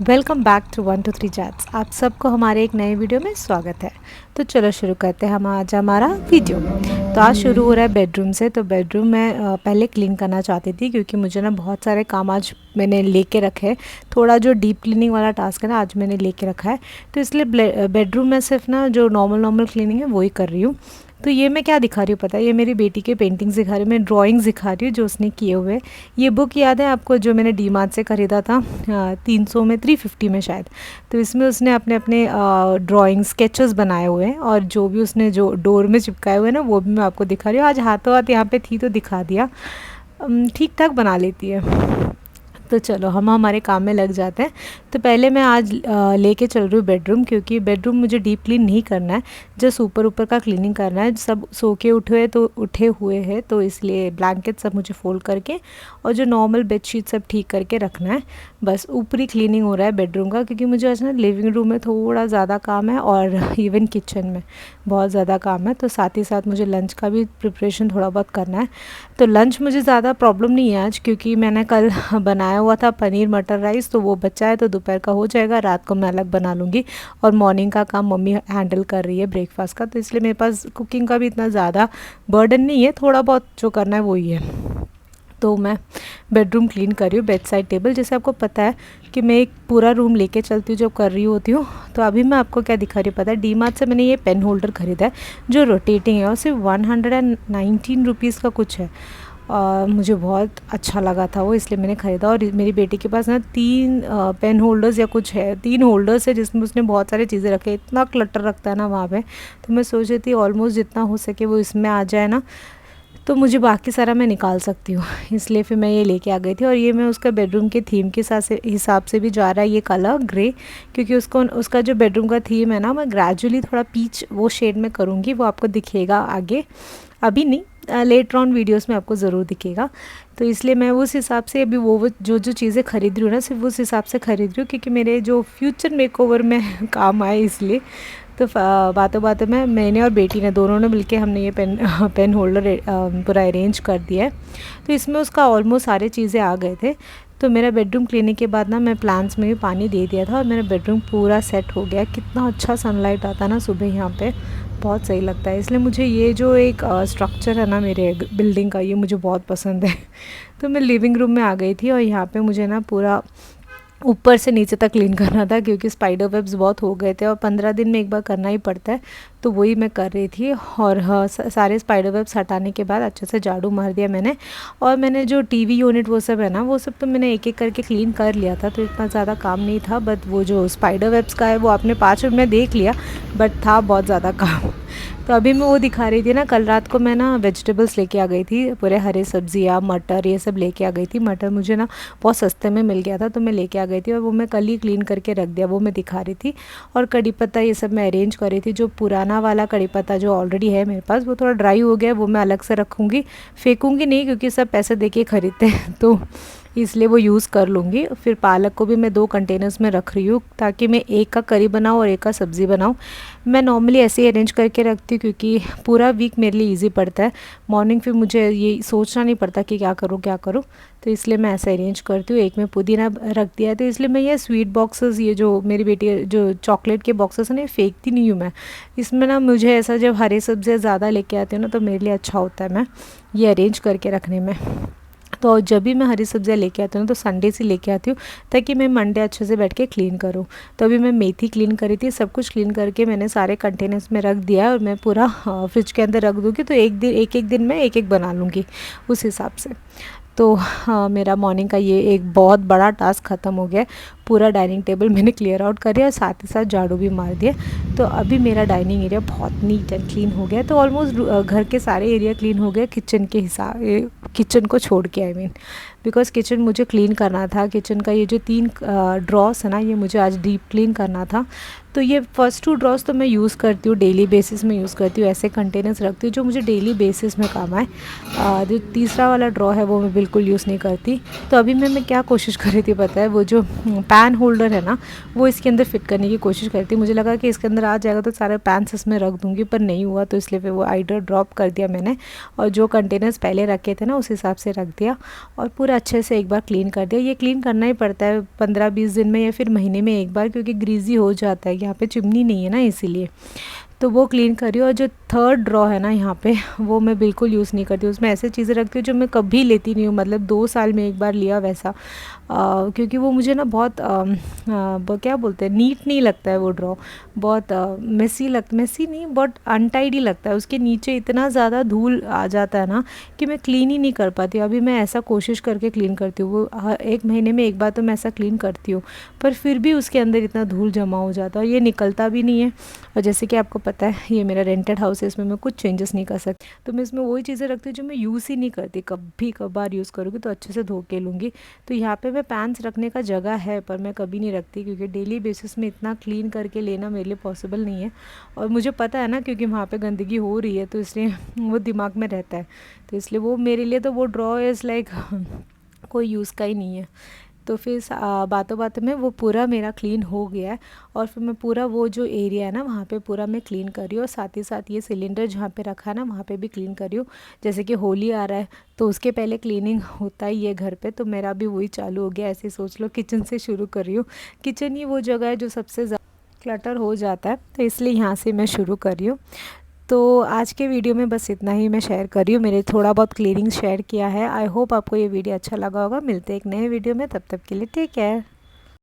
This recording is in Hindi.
Welcome back to 1 2 3 chats. आप सबको हमारे एक नए वीडियो में स्वागत है। तो चलो शुरू करते हैं हम आज हमारा वीडियो। तो आज शुरू हो रहा है बेडरूम से। तो बेडरूम मैं पहले क्लीन करना चाहती थी क्योंकि मुझे ना बहुत सारे काम आज मैंने लेके रखे हैं। थोड़ा जो डीप क्लीनिंग वाला टास्क है ना आज मैंने लेके रखा है। तो इसलिए बेडरूम में सिर्फ ना जो नॉर्मल क्लीनिंग है वही कर रही हूँ। तो ये मैं क्या दिखा रही हूँ पता है, ये मेरी बेटी के पेंटिंग्स दिखा रही हूँ, मैं ड्राइंग्स दिखा रही हूँ जो उसने किए हुए। ये बुक याद है आपको जो मैंने डी मार्ट से ख़रीदा था 300 में 350 में शायद। तो इसमें उसने अपने अपने ड्राइंग स्केचेस बनाए हुए हैं और जो भी उसने जो डोर में चिपकाए हुए हैं ना वो भी मैं आपको दिखा रही हूँ। आज हाथों हाथ यहाँ पे थी तो दिखा दिया। ठीक ठाक बना लेती है। तो चलो हम हमारे काम में लग जाते हैं। तो पहले मैं आज लेके चल रही हूँ बेडरूम, क्योंकि बेडरूम मुझे डीप क्लीन नहीं करना है, जस्ट ऊपर ऊपर का क्लीनिंग करना है। सब सो के उठे हुए हैं तो इसलिए ब्लैंकेट सब मुझे फोल्ड करके और जो नॉर्मल बेडशीट सब ठीक करके रखना है। बस ऊपरी क्लीनिंग हो रहा है बेडरूम का, क्योंकि मुझे आज ना लिविंग रूम में थोड़ा ज़्यादा काम है और इवन किचन में बहुत ज़्यादा काम है। तो साथ ही साथ मुझे लंच का भी प्रिपरेशन थोड़ा बहुत करना है। तो लंच मुझे ज़्यादा प्रॉब्लम नहीं है आज, क्योंकि मैंने कल बनाया हुआ था पनीर मटर राइस, तो वो बचा है तो दोपहर का हो जाएगा, रात को मैं अलग बना लूँगी। और मॉर्निंग का काम मम्मी हैंडल कर रही है ब्रेकफास्ट का, तो इसलिए मेरे पास कुकिंग का भी इतना ज़्यादा बर्डन नहीं है, थोड़ा बहुत जो करना है वही है। तो मैं बेडरूम क्लीन कर रही हूँ। बेड साइड टेबल, जैसे आपको पता है कि मैं एक पूरा रूम लेके चलती हूँ जब कर रही होती हूँ। तो अभी मैं आपको क्या दिखा रही हूँ पता है, डी मार्ट से मैंने ये पेन होल्डर ख़रीदा है जो रोटेटिंग है और सिर्फ 119 रुपीज़ का कुछ है। मुझे बहुत अच्छा लगा था वो, इसलिए मैंने ख़रीदा। और मेरी बेटी के पास ना 3 पेन होल्डर्स या कुछ है, 3 होल्डर्स है जिसमें उसने बहुत सारे चीज़ें रखे। इतना क्लटर रखता है ना वहाँ पे। तो मैं सोच रही थी ऑलमोस्ट जितना हो सके वो इसमें आ जाए ना, तो मुझे बाकी सारा मैं निकाल सकती हूँ। इसलिए फिर मैं ये लेके आ गई थी। और ये मैं उसका बेडरूम के थीम के हिसाब से भी जा रहा है ये कलर ग्रे, क्योंकि उसका जो बेडरूम का थीम है ना, मैं ग्रेजुअली थोड़ा पीच वो शेड में करूँगी, वो आपको दिखेगा आगे, अभी नहीं, लेटर ऑन वीडियोस में आपको ज़रूर दिखेगा। तो इसलिए मैं उस हिसाब से अभी वो जो चीज़ें खरीद रही हूँ ना, सिर्फ उस हिसाब से खरीद रही हूँ, क्योंकि मेरे जो फ्यूचर मेकओवर में काम आए इसलिए। तो बातों बातों में मैंने और बेटी ने दोनों ने मिलके हमने ये पेन होल्डर पूरा अरेंज कर दिया है। तो इसमें उसका ऑलमोस्ट सारे चीज़ें आ गए थे। तो मेरा बेडरूम क्लीनिंग के बाद ना मैं प्लांट्स में भी पानी दे दिया था और मेरा बेडरूम पूरा सेट हो गया। कितना अच्छा सनलाइट आता है ना सुबह यहाँ पे, बहुत सही लगता है। इसलिए मुझे ये जो एक स्ट्रक्चर है ना मेरे बिल्डिंग का, ये मुझे बहुत पसंद है। तो मैं लिविंग रूम में आ गई थी और यहाँ पे मुझे ना पूरा ऊपर से नीचे तक क्लीन करना था, क्योंकि स्पाइडर वेब्स बहुत हो गए थे और 15 दिन में एक बार करना ही पड़ता है। तो वही मैं कर रही थी। और हाँ, सारे स्पाइडर वेब्स हटाने के बाद अच्छे से झाड़ू मार दिया मैंने। और मैंने जो टीवी यूनिट वो सब है ना, वो सब तो मैंने एक एक करके क्लीन कर लिया था, तो इतना ज़्यादा काम नहीं था। बट वो जो स्पाइडर वेब्स का है वो आपने 5 मिनट में देख लिया, बट था बहुत ज़्यादा काम। तो अभी मैं वो दिखा रही थी ना, कल रात को मैं ना वेजिटेबल्स लेके आ गई थी, पूरे हरे सब्जियाँ मटर ये सब लेके आ गई थी। मटर मुझे ना बहुत सस्ते में मिल गया था तो मैं लेके आ गई थी, और वो मैं कल ही क्लीन करके रख दिया, वो मैं दिखा रही थी। और कड़ी पत्ता ये सब मैं अरेंज कर रही थी। जो पुराना वाला कड़ी पत्ता जो ऑलरेडी है मेरे पास, वो थोड़ा ड्राई हो गया, वो मैं अलग से रखूँगी, फेंकूँगी नहीं, क्योंकि सब पैसे दे के ख़रीदते हैं तो इसलिए वो यूज़ कर लूँगी। फिर पालक को भी मैं 2 कंटेनर्स में रख रही हूँ, ताकि मैं एक का करी बनाऊँ और एक का सब्ज़ी बनाऊँ। मैं नॉर्मली ऐसे ही अरेंज करके रखती हूँ, क्योंकि पूरा वीक मेरे लिए इजी पड़ता है। मॉर्निंग फिर मुझे ये सोचना नहीं पड़ता कि क्या करूँ, तो इसलिए मैं ऐसे अरेंज करती हूँ। एक में पुदीना रख दिया है, तो इसलिए मैं ये स्वीट बॉक्सेस, ये जो मेरी बेटी जो चॉकलेट के बॉक्सेस हैं ना, फेंकती नहीं हूँ मैं। इसमें ना मुझे ऐसा जब हरे सब्जियाँ ज़्यादा लेके आती हूँ ना, तो मेरे लिए अच्छा होता है मैं ये अरेंज करके रखने में। तो जब भी मैं हरी सब्जियाँ लेके आती हूँ तो संडे से लेके आती हूँ, ताकि मैं मंडे अच्छे से बैठ के क्लीन करूँ। तो अभी मैं मेथी क्लीन करी थी, सब कुछ क्लीन करके मैंने सारे कंटेनर्स में रख दिया है, और मैं पूरा फ्रिज के अंदर रख दूँगी, तो एक एक दिन में एक एक बना लूँगी उस हिसाब से। तो हाँ, मेरा मॉर्निंग का ये एक बहुत बड़ा टास्क ख़त्म हो गया है। पूरा डाइनिंग टेबल मैंने क्लियर आउट कर दिया और साथ ही साथ झाड़ू भी मार दिया। तो अभी मेरा डाइनिंग एरिया बहुत नीट एंड क्लीन हो गया। तो ऑलमोस्ट घर के सारे एरिया क्लीन हो गए, किचन के हिसाब, किचन को छोड़ के, आई मीन, बिकॉज़ किचन मुझे क्लीन करना था। किचन का ये जो 3 ड्रॉस है ना, ये मुझे आज डीप क्लीन करना था। तो ये फर्स्ट 2 ड्रॉस तो मैं यूज़ करती हूँ, डेली बेसिस में यूज़ करती हूँ, ऐसे कंटेनर्स रखती हूँ जो मुझे डेली बेसिस में काम आए। जो तीसरा वाला ड्रॉ है वो मैं बिल्कुल यूज़ नहीं करती। तो अभी मैं क्या कोशिश कर रही थी पता है, वो जो पैन होल्डर है ना वो इसके अंदर फिट करने की कोशिश करती। मुझे लगा कि इसके अंदर आ जाएगा तो सारे पैन्स इसमें रख दूँगी, पर नहीं हुआ, तो इसलिए फिर वो आइडिया ड्रॉप कर दिया मैंने और जो कंटेनर्स पहले रखे थे ना उस हिसाब से रख दिया और पूरा अच्छे से एक बार क्लीन कर दिया। ये क्लीन करना ही पड़ता है 15-20 दिन में या फिर महीने में एक बार, क्योंकि ग्रीजी हो जाता है। यहाँ पे चिमनी नहीं है ना इसीलिए, तो वो क्लीन करी। और जो थर्ड ड्रॉ है ना यहाँ पे, वो मैं बिल्कुल यूज़ नहीं करती। उसमें ऐसे चीज़ें रखती हूँ जो मैं कभी लेती नहीं हूँ, मतलब 2 साल में एक बार लिया वैसा। क्योंकि वो मुझे ना बहुत क्या बोलते हैं, नीट नहीं लगता है वो ड्रॉ, बहुत मेसी नहीं, बहुत अनटाइडी लगता है। उसके नीचे इतना ज़्यादा धूल आ जाता है ना कि मैं क्लीन ही नहीं कर पाती। अभी मैं ऐसा कोशिश करके क्लीन करती हूँ, वो 1 महीने में एक बार तो मैं ऐसा क्लीन करती हूँ, पर फिर भी उसके अंदर इतना धूल जमा हो जाता है और ये निकलता भी नहीं है। और जैसे कि आपको पता है ये मेरा रेंटेड हाउस है, इसमें मैं कुछ चेंजेस नहीं कर सकती, तो मैं इसमें वही चीज़ें रखती हूँ जो मैं यूज़ ही नहीं करती। कभी कभार यूज़ करूँगी तो अच्छे से धो के लूँगी। तो यहाँ पे मैं पैन्स रखने का जगह है, पर मैं कभी नहीं रखती, क्योंकि डेली बेसिस में इतना क्लीन करके लेना मेरे लिए पॉसिबल नहीं है। और मुझे पता है ना, क्योंकि वहाँ पे गंदगी हो रही है, तो इसलिए वो दिमाग में रहता है, तो इसलिए वो मेरे लिए तो वो ड्रॉ इज़ लाइक कोई यूज़ का ही नहीं है। तो फिर बातों बातों में वो पूरा मेरा क्लीन हो गया है और फिर मैं पूरा वो जो एरिया है ना वहाँ पे पूरा मैं क्लीन कर रही हूँ, और साथ ही साथ ये सिलेंडर जहाँ पे रखा है ना वहाँ पे भी क्लीन कर रही हूँ। जैसे कि होली आ रहा है तो उसके पहले क्लीनिंग होता ही है घर पे, तो मेरा भी वही चालू हो गया। ऐसे सोच लो किचन से शुरू कर रही हूँ। किचन ही वो जगह है जो सबसे ज़्यादा क्लटर हो जाता है, तो इसलिए यहाँ से मैं शुरू कर रही हूँ। तो आज के वीडियो में बस इतना ही मैं शेयर कर रही हूँ, मेरे थोड़ा बहुत क्लीनिंग शेयर किया है। आई होप आपको ये वीडियो अच्छा लगा होगा। मिलते हैं एक नए वीडियो में, तब तक के लिए टेक केयर।